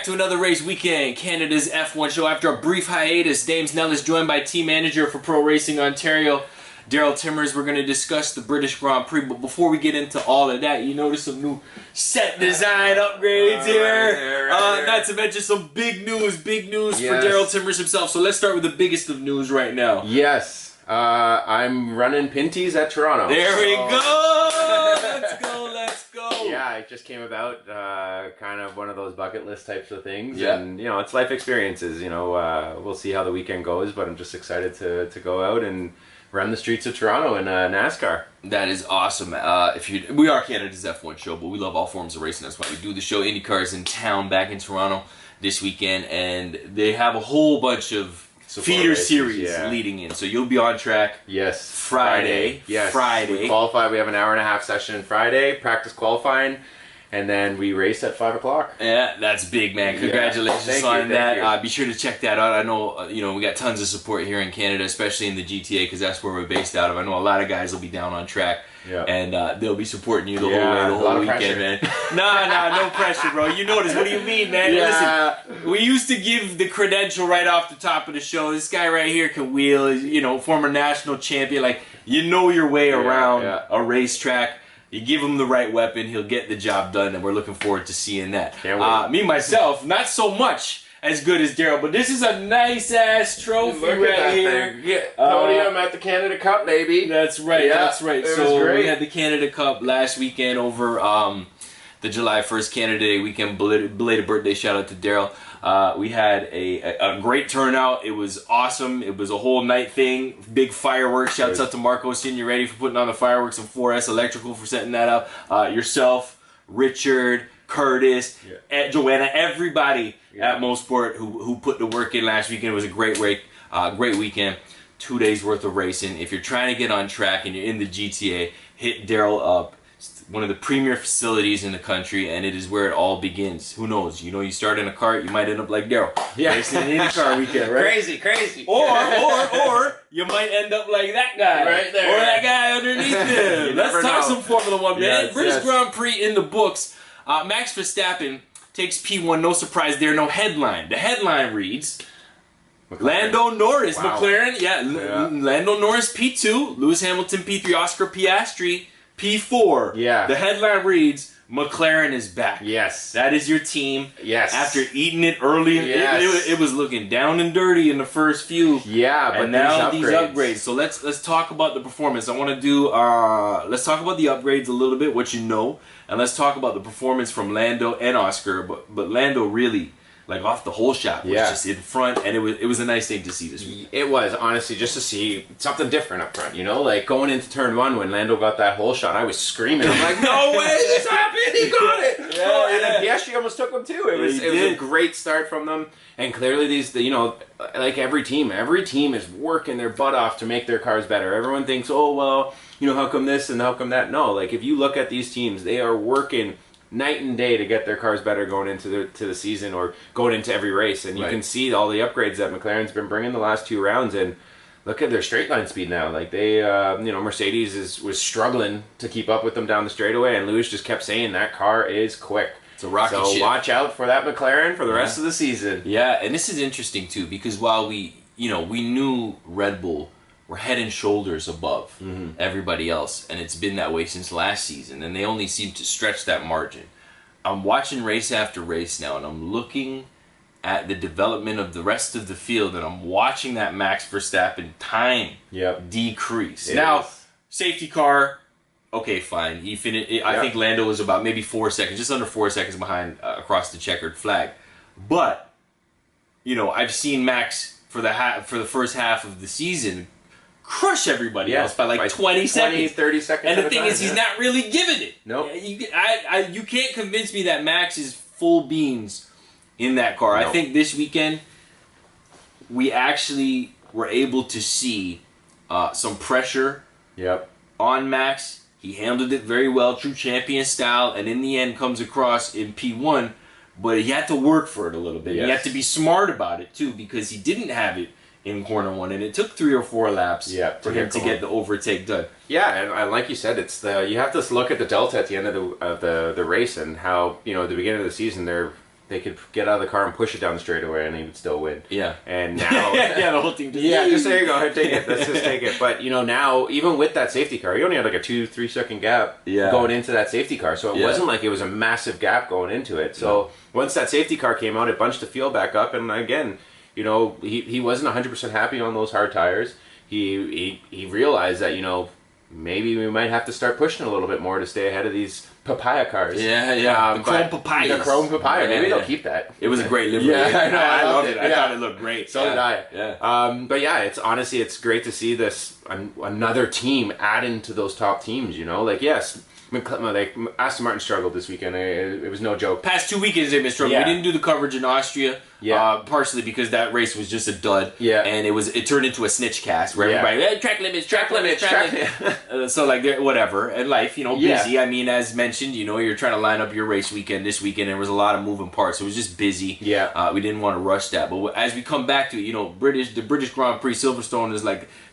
back to another race weekend, Canada's F1 show. After a brief hiatus, Dame's Nellas joined by team manager for Pro Racing Ontario, Darryl Timmers. We're going to discuss the British Grand Prix, but before we get into all of that, you notice some new set design upgrades here. Not to mention some big news for Darryl Timmers himself. So let's start with the biggest of news right now. Yes, I'm running Pinties at Toronto. There we go! Let's go, let's go! Yeah, it just came about, kind of one of those bucket list types of things. Yeah. And, you know, it's life experiences, you know, we'll see how the weekend goes, but I'm just excited to go out and run the streets of Toronto in NASCAR. That is awesome. We are Canada's F1 show, but we love all forms of racing. That's why we do the show. IndyCar is in town back in Toronto this weekend, and they have a whole bunch of feeder series leading in. So you'll be on track. Yes. Friday. Yes. Friday. We qualify. We have an hour-and-a-half session Friday, practice qualifying, and then we race at 5 o'clock. Yeah, that's big, man. Congratulations on that. Be sure to check that out. I know, we got tons of support here in Canada, especially in the GTA, because that's where we're based out of. I know a lot of guys will be down on track, and they'll be supporting you the whole weekend, man. No pressure, bro. You notice. What do you mean, man? Yeah. Listen, we used to give the credential right off the top of the show. This guy right here can wheel, former national champion. Like, you know your way around a racetrack. You give him the right weapon, he'll get the job done, and we're looking forward to seeing that. Me, myself, not so much as good as Darryl, but this is a nice-ass trophy right here. Yeah, podium at the Canada Cup, baby. That's right, that's right. So we had the Canada Cup last weekend over the July 1st Canada Day weekend. Belated birthday shout out to Darryl. We had a great turnout. It was awesome. It was a whole night thing. Big fireworks. Shouts out to Marco Signoretti for putting on the fireworks, and 4S Electrical for setting that up. Yourself, Richard, Curtis, Joanna, everybody at Mosport who put the work in last weekend. It was a great weekend. 2 days worth of racing. If you're trying to get on track and you're in the GTA, hit Darryl up. One of the premier facilities in the country, and it is where it all begins. Who knows? You start in a cart, you might end up like Darryl. Yeah. Racing an IndyCar weekend, right? Crazy. Or you might end up like that guy. Right there. Or that guy underneath him. Let's talk some Formula 1, man. British Grand Prix in the books. Max Verstappen takes P1, no surprise there, no headline. The headline reads, Lando Norris, McLaren, Lando Norris P2, Lewis Hamilton P3, Oscar Piastri P4. Yeah. The headline reads, McLaren is back. Yes. That is your team. Yes. After eating it early, it was looking down and dirty in the first few. Yeah, but and now these upgrades. So let's talk about the performance. I want to do let's talk about the upgrades a little bit, what you know, and let's talk about the performance from Lando and Oscar. But Lando really, like, off the whole shot, was just in front, and it was a nice thing to see this week. It was, honestly, just to see something different up front, like going into turn one when Lando got that whole shot, I was screaming. I'm like, no way, this happened, he got it! And then Piastri almost took him too. It was a great start from them, and clearly like every team is working their butt off to make their cars better. Everyone thinks, oh, well, how come this and how come that? No, like, if you look at these teams, they are working night and day to get their cars better going into the season or going into every race, and you can see all the upgrades that McLaren's been bringing the last 2 rounds, and look at their straight line speed now. Like, they Mercedes was struggling to keep up with them down the straightaway, and Lewis just kept saying that car is quick. It's a rocket ship. So watch out for that McLaren for the rest of the season. Yeah, and this is interesting too, because while we knew Red Bull were head and shoulders above everybody else, and it's been that way since last season, and they only seem to stretch that margin. I'm watching race after race now, and I'm looking at the development of the rest of the field, and I'm watching that Max Verstappen time decrease. Safety car, okay, fine. He finished. I think Lando was about maybe 4 seconds, just under 4 seconds behind across the checkered flag. But I've seen Max for the first half of the season crush everybody else by like 20 seconds. 30 seconds. And the thing is, he's not really giving it. Nope. You can't convince me that Max is full beans in that car. Nope. I think this weekend we actually were able to see some pressure on Max. He handled it very well, true champion style, and in the end comes across in P1, but he had to work for it a little bit. He had to be smart about it too, because he didn't have it in corner 1, and it took 3 or 4 laps for him to get the overtake done. Yeah, and like you said, you have to look at the delta at the end of the race, and how at the beginning of the season they're they could get out of the car and push it down the straightaway, and he would still win. Yeah. And now, yeah, the whole team. Just there you go. Take it. Let's just take it. But now, even with that safety car, you only had like a 2-3 second gap going into that safety car, so it wasn't like it was a massive gap going into it. So once that safety car came out, it bunched the field back up, and again, he wasn't 100% happy on those hard tires. He realized that maybe we might have to start pushing a little bit more to stay ahead of these papaya cars. The chrome papaya. The chrome papaya. Maybe they'll keep that. It was a great livery. Yeah, I know. I loved it. I thought it looked great. So did I. Yeah. But yeah, it's great to see this another team adding to those top teams. Yes. Aston Martin struggled this weekend. It was no joke. Past 2 weekends they've been struggling. We didn't do the coverage in Austria. Partially because that race was just a dud. And it turned into a snitch cast where everybody track limits. So whatever. And life, busy. I mean, as mentioned, you're trying to line up your race weekend this weekend. There was a lot of moving parts. It was just busy. We didn't want to rush that. But as we come back to it, the British Grand Prix Silverstone is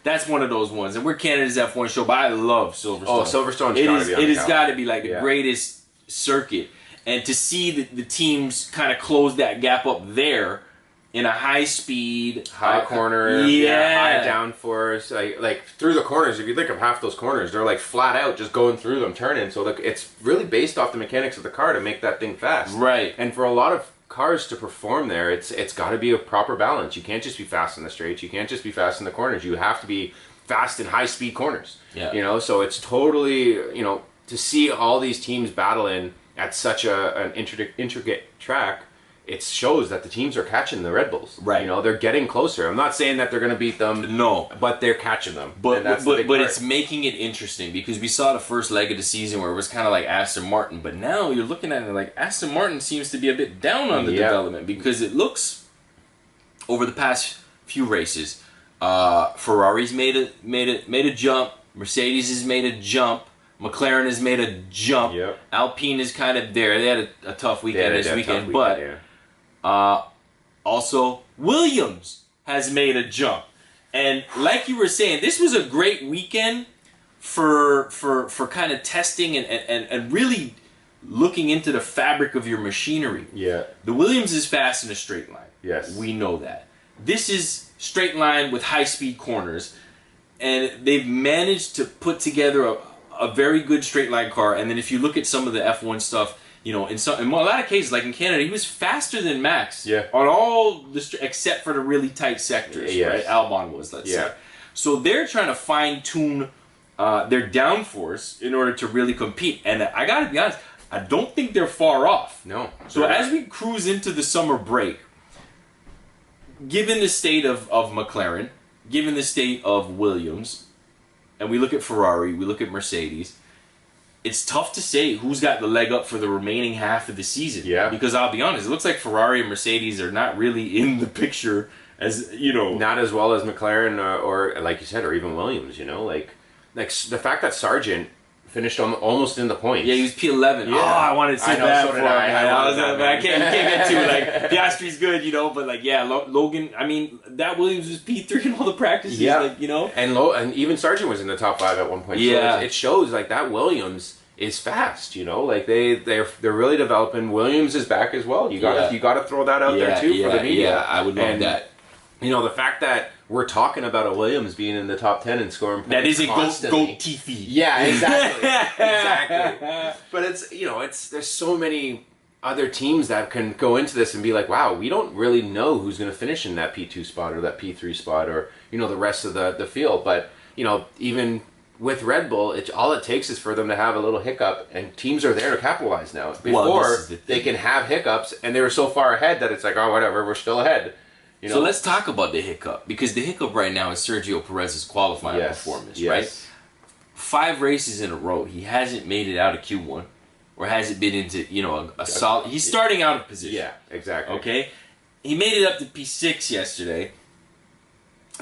that's one of those ones. And we're Canada's F1 show, but I love Silverstone. Oh, Silverstone's gotta be on the It has got to be the greatest circuit. And to see the teams kind of close that gap up there in a high speed, high corner, high downforce, like through the corners. If you think of half those corners, they're flat out, just going through them, turning. So it's really based off the mechanics of the car to make that thing fast. Right. And for a lot of cars to perform there, it's got to be a proper balance. You can't just be fast in the straights. You can't just be fast in the corners. You have to be fast in high speed corners. So it's totally to see all these teams battling at such an intricate track, it shows that the teams are catching the Red Bulls. Right. They're getting closer. I'm not saying that they're going to beat them. No. But they're catching them. But it's making it interesting because we saw the first leg of the season where it was kind of like Aston Martin. But now you're looking at it like Aston Martin seems to be a bit down on the development because it looks, over the past few races, Ferrari's made a jump. Mercedes has made a jump. McLaren has made a jump. Alpine is kind of there. They had a tough weekend this weekend. Also, Williams has made a jump. And like you were saying, this was a great weekend for kind of testing and really looking into the fabric of your machinery. The Williams is fast in a straight line. Yes. We know that. This is straight line with high-speed corners. And they've managed to put together a very good straight line car. And then if you look at some of the F1 stuff, in a lot of cases, like in Canada, he was faster than Max on all the except for the really tight sectors. Right? Albon was, let's say. So they're trying to fine tune their downforce in order to really compete. And I got to be honest, I don't think they're far off. No. So as we cruise into the summer break, given the state of McLaren, given the state of Williams, and we look at Ferrari, we look at Mercedes, it's tough to say who's got the leg up for the remaining half of the season. Because I'll be honest, it looks like Ferrari and Mercedes are not really in the picture as, Not as well as McLaren or like you said, or even Williams, Like the fact that Sargent finished almost in the points. Yeah, he was P11. Oh, I wanted to say that for him. I can't get to it. Piastri's good, but Logan, I mean, that Williams was P3 in all the practices. And even Sargent was in the top 5 at one point. So it shows that Williams is fast, they're really developing. Williams is back as well. You gotta throw that out there too for the media. Yeah, I would love that. The fact that we're talking about a Williams being in the top 10 and scoring points. That is a goat teethy. Yeah, exactly. Exactly. But there's so many other teams that can go into this and be like, wow, we don't really know who's going to finish in that P2 spot or that P3 spot or, the rest of the field. But, even with Red Bull, all it takes is for them to have a little hiccup, and teams are there to capitalize now. Before, they can have hiccups, and they were so far ahead that it's like, oh, whatever, we're still ahead. So let's talk about the hiccup, because the hiccup right now is Sergio Perez's qualifying performance, right? 5 races in a row, he hasn't made it out of Q1, or hasn't been into, a solid... He's starting out of position. Yeah, exactly. Okay? He made it up to P6 yesterday,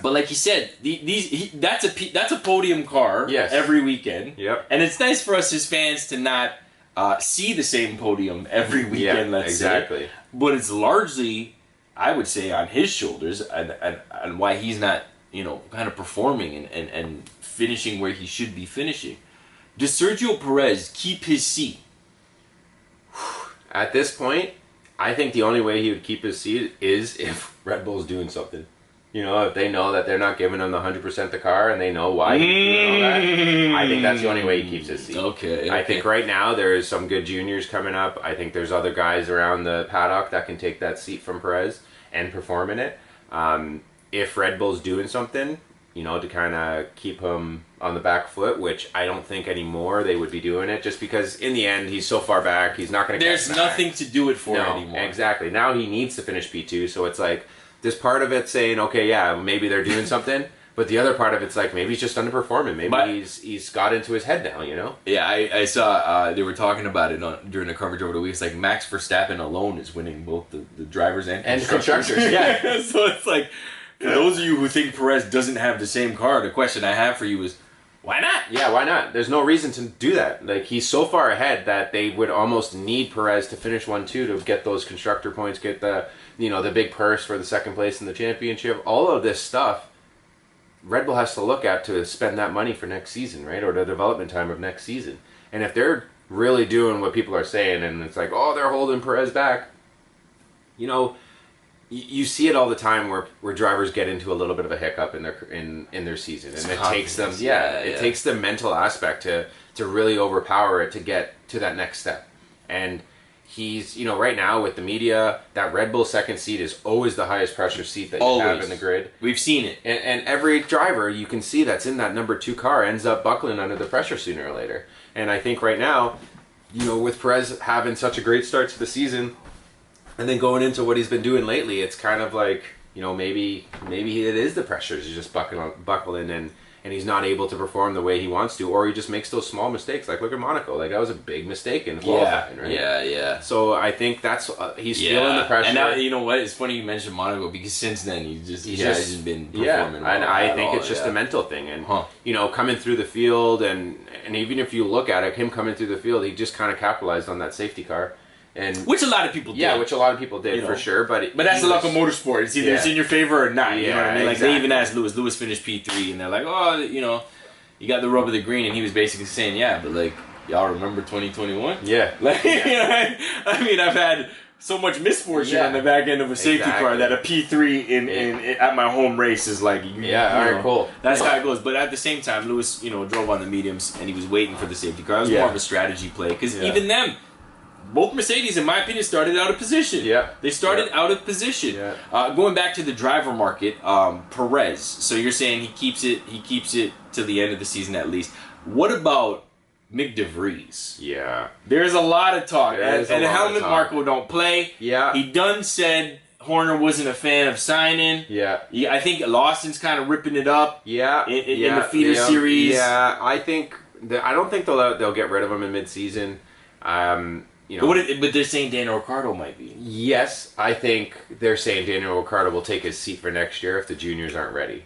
but like you said, that's a podium car every weekend. And it's nice for us as fans to not see the same podium every weekend, let's say. But it's largely... I would say on his shoulders and why he's not, kind of performing and finishing where he should be finishing. Does Sergio Perez keep his seat? At this point, I think the only way he would keep his seat is if Red Bull's doing something. You know, if they know that they're not giving him the 100% the car and they know why he's doing all that, I think that's the only way he keeps his seat. Okay. I think right now there's some good juniors coming up. I think there's other guys around the paddock that can take that seat from Perez and perform in it. If Red Bull's doing something, you know, to kind of keep him on the back foot, which I don't think anymore they would be doing it, just because in the end he's so far back, he's not going to catch There's nothing to do it for anymore. Exactly. Now he needs to finish P2, so it's like, there's part of it saying, okay, yeah, maybe they're doing something, but the other part of it's like, maybe he's just underperforming. Maybe he's got into his head now, you know? Yeah, I saw they were talking about it during the coverage over the week. It's like Max Verstappen alone is winning both the drivers and constructors. Yeah. So it's like, for those of you who think Perez doesn't have the same car, the question I have for you is, why not? Yeah, why not? There's no reason to do that. Like, he's so far ahead that they would almost need Perez to finish 1-2 to get those constructor points, get the big purse for the second place in the championship. All of this stuff, Red Bull has to look at to spend that money for next season, right? Or the development time of next season. And if they're really doing what people are saying, and it's like, oh, they're holding Perez back, you know, you see it all the time where drivers get into a little bit of a hiccup in their season, and it takes them it takes the mental aspect to really overpower it to get to that next step. And he's, you know, right now with the media, that Red Bull second seat is always the highest pressure seat that you have in the grid. We've seen it, and every driver you can see that's in that number 2 car ends up buckling under the pressure sooner or later. And I think right now, you know, with Perez having such a great start to the season, and then going into what he's been doing lately, it's kind of like, you know, maybe it is the pressures. He's just buckling and he's not able to perform the way he wants to, or he just makes those small mistakes. Like, look at Monaco. Like, that was a big mistake in qualifying, right? Yeah. So I think that's he's feeling the pressure. And now, you know what? It's funny you mentioned Monaco, because since then he hasn't been performing well. And I think it's just a mental thing. And you know, coming through the field, and even if you look at it, him coming through the field, he just kind of capitalized on that safety car. And which a lot of people did. Yeah, which a lot of people did, you know, for sure. But that's the luck of motorsport. It's either it's in your favor or not. You know what I mean? Like, exactly. they even asked Lewis. Lewis finished P3, and they're like, oh, you know, you got the rub of the green. And he was basically saying, yeah, but like, y'all remember 2021? Yeah. Like, you know, I mean, I've had so much misfortune on the back end of a safety car that a P3 in at my home race is like, all right, cool. That's how it goes. But at the same time, Lewis, you know, drove on the mediums, and he was waiting for the safety car. It was more of a strategy play, because even them, both Mercedes, in my opinion, started out of position. Yeah. They started out of position. Yeah. Going back to the driver market, Perez. So you're saying he keeps it to the end of the season at least. What about Mick de Vries? Yeah. There's a lot of talk. And Helmut Marko don't play. Yeah. He done said Horner wasn't a fan of signing. Yeah. I think Lawson's kind of ripping it up. Yeah. In the feeder series. Yeah. I don't think they'll get rid of him in mid-season. You know, but they're saying Daniel Ricciardo might be. Yes, I think they're saying Daniel Ricciardo will take his seat for next year if the juniors aren't ready.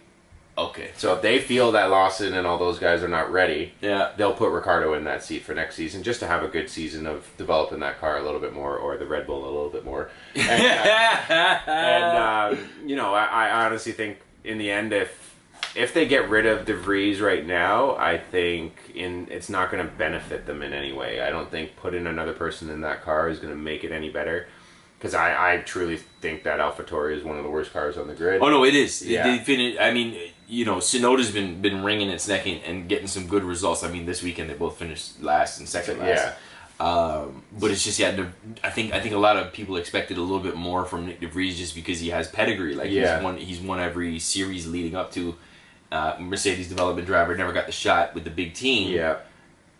Okay. So if they feel that Lawson and all those guys are not ready, they'll put Ricciardo in that seat for next season, just to have a good season of developing that car a little bit more, or the Red Bull a little bit more. And you know, I honestly think in the end, if they get rid of de Vries right now, I think it's not going to benefit them in any way. I don't think putting another person in that car is going to make it any better. Because I truly think that AlphaTauri is one of the worst cars on the grid. Oh, no, it is. Yeah. I mean, you know, Tsunoda's been wringing its neck and getting some good results. I mean, this weekend they both finished last and second last. Yeah. But it's just, I think a lot of people expected a little bit more from Nick de Vries just because he has pedigree. Like, he's won every series leading up to Mercedes development driver, never got the shot with the big team. Yeah.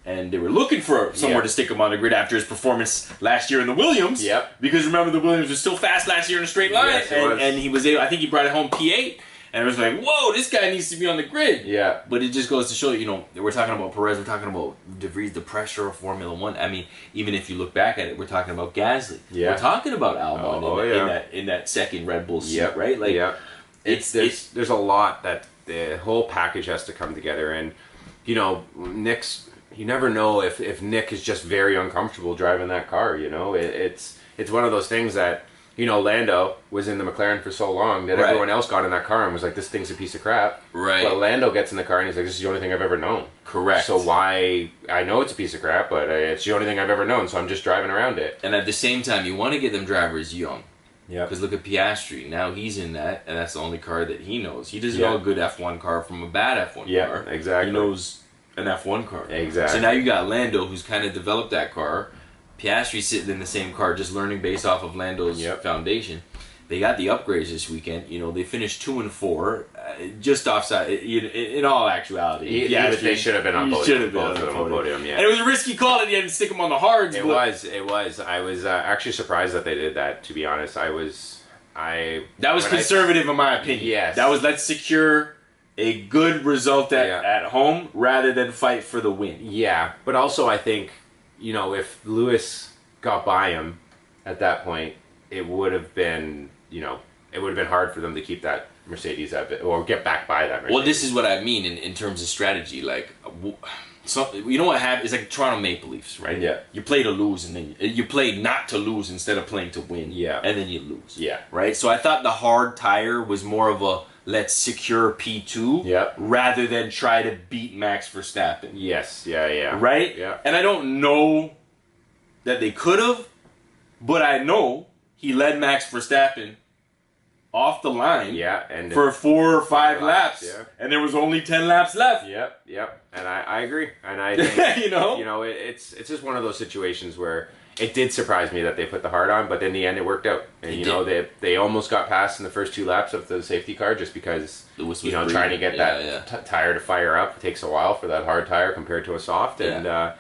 And they were looking for somewhere to stick him on the grid after his performance last year in the Williams. Yep. Because remember, the Williams was still fast last year in a straight line. Yes, and he was able, I think he brought it home P8. And it was like, whoa, this guy needs to be on the grid. Yeah. But it just goes to show, you know, we're talking about Perez, we're talking about de Vries, the pressure of Formula One. I mean, even if you look back at it, we're talking about Gasly. Yeah. We're talking about Albon in that second Red Bull seat, right? Like, there's a lot that the whole package has to come together. And, you know, you never know if Nick is just very uncomfortable driving that car, you know. It's one of those things that Lando was in the McLaren for so long that everyone else got in that car and was like, this thing's a piece of crap. Right. But Lando gets in the car and he's like, this is the only thing I've ever known. Correct. So why, I know it's a piece of crap, but it's the only thing I've ever known, so I'm just driving around it. And at the same time, you want to get them drivers young. Yeah. Because look at Piastri. Now he's in that, and that's the only car that he knows. He doesn't know a good F1 car from a bad F1 car. Yeah, exactly. He knows an F1 car. Exactly. So now you got Lando, who's kind of developed that car. Piastri sitting in the same car, just learning based off of Lando's foundation. They got the upgrades this weekend. They finished 2 and 4, just offside. In all actuality, they should have been on podium. Should have been on the podium. Yeah. And it was a risky call at the end to stick them on the hards. It was. I was actually surprised that they did that. To be honest, that was conservative in my opinion. Yes. That was, let's secure a good result at home rather than fight for the win. Yeah, but also I think if Lewis got by him at that point, it would have been hard for them to keep that Mercedes or get back by that Mercedes. Well, this is what I mean in terms of strategy. Like, you know what happened? It's like Toronto Maple Leafs, right? Yeah. You play to lose, and then you play not to lose instead of playing to win. Yeah. And then you lose. Yeah. Right? So I thought the hard tire was more of a let's secure P2 rather than try to beat Max Verstappen. Yes. Yeah. Right? Yeah. And I don't know that they could have, but I know he led Max Verstappen off the line and for 4 or 5 laps. Yeah. And there was only 10 laps left. Yep. And I agree. And I think, it's just one of those situations where it did surprise me that they put the hard on, but in the end it worked out. And they almost got past in the first 2 laps of the safety car just because trying to get that tire to fire up takes a while for that hard tire compared to a soft. And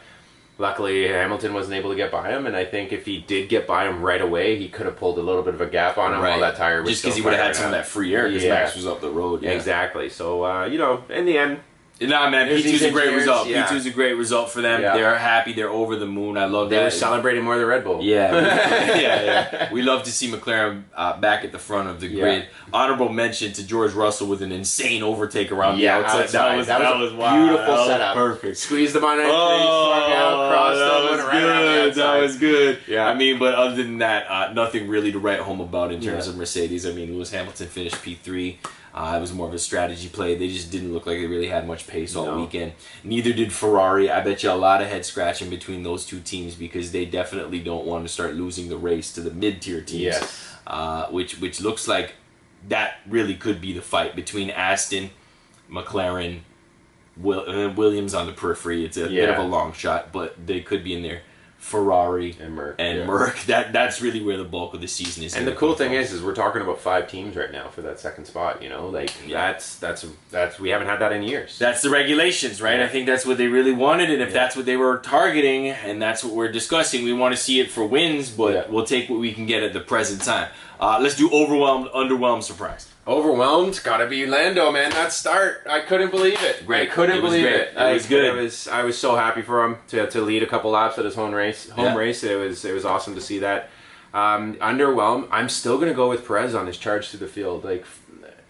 luckily Hamilton wasn't able to get by him, and I think if he did get by him right away, he could have pulled a little bit of a gap on him while that tire was just because he would have had some of that free air because Max was up the road. Exactly. So in the end, nah, man, P2's a great result. P2's a great result for them. They're happy. They're over the moon. I love that. They were celebrating more than Red Bull. Yeah. We love to see McLaren back at the front of the grid. Honorable mention to George Russell with an insane overtake around the outside. That was wild. Beautiful setup. Perfect. Squeezed them on entry, swung out, crossed them, went right around the outside. That was good. Yeah. I mean, but other than that, nothing really to write home about in terms of Mercedes. I mean, Lewis Hamilton finished P3. It was more of a strategy play. They just didn't look like they really had much pace all weekend. Neither did Ferrari. I bet you a lot of head scratching between those two teams because they definitely don't want to start losing the race to the mid-tier teams. Which looks like that really could be the fight between Aston, McLaren, Williams on the periphery. It's a bit of a long shot, but they could be in there. Ferrari and Merc. Merc. That's really where the bulk of the season is. And the cool thing is we're talking about 5 teams right now for that second spot. That's we haven't had that in years. That's the regulations, right? I think that's what they really wanted, and if that's what they were targeting, and that's what we're discussing, we want to see it for wins, but we'll take what we can get at the present time. Let's do overwhelmed, underwhelmed, surprised. Overwhelmed, gotta be Lando, man. That start, I couldn't believe it. Great. I couldn't believe it. It was good. I was so happy for him to lead a couple laps at his home race. It was awesome to see that. Underwhelmed. I'm still gonna go with Perez on his charge through the field.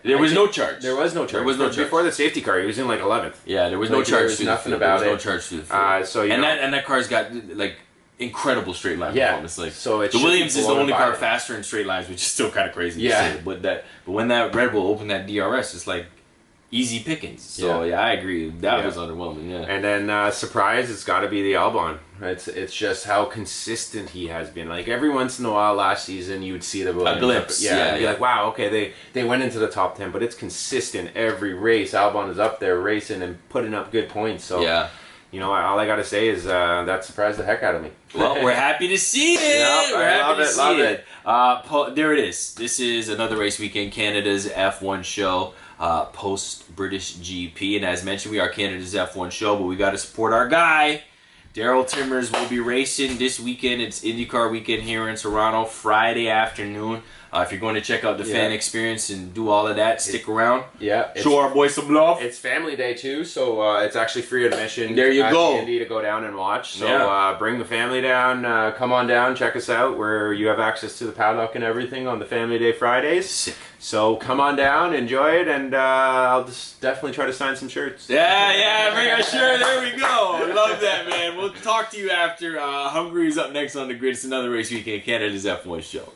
There was no charge. There was no charge. Before the safety car, he was in 11th. Yeah, there was no charge. There was nothing about it. There was no charge through the field. And that car's got incredible straight line performance. So the Williams is the only car faster in straight lines, which is still kind of crazy to say. But when that Red Bull opened that DRS, it's like easy pickings. So I agree. That was underwhelming. Yeah. And then surprise, it's got to be the Albon. It's just how consistent he has been. Like every once in a while, last season you would see the Williams a glimpse. Be like, wow, okay, they went into the top 10, but it's consistent every race. Albon is up there racing and putting up good points. So all I got to say is that surprised the heck out of me. Well, we're happy to see it. We're happy to see it. There it is. This is another race weekend, Canada's F1 show, post British GP. And as mentioned, we are Canada's F1 show, but we got to support our guy. Darryl Timmers will be racing this weekend. It's IndyCar weekend here in Toronto, Friday afternoon. If you're going to check out the fan experience and do all of that, stick around. Show our boys some love. It's family day too, so it's actually free admission. There you go. Indy to go down and watch. So bring the family down. Come on down, check us out. Where you have access to the paddock and everything on the Family Day Fridays. Sick. So come on down, enjoy it, and I'll just definitely try to sign some shirts. Bring a shirt. There we go. Love that, man. We'll talk to you after. Hungary is up next on the grid. It's another race weekend, Canada's F1 show.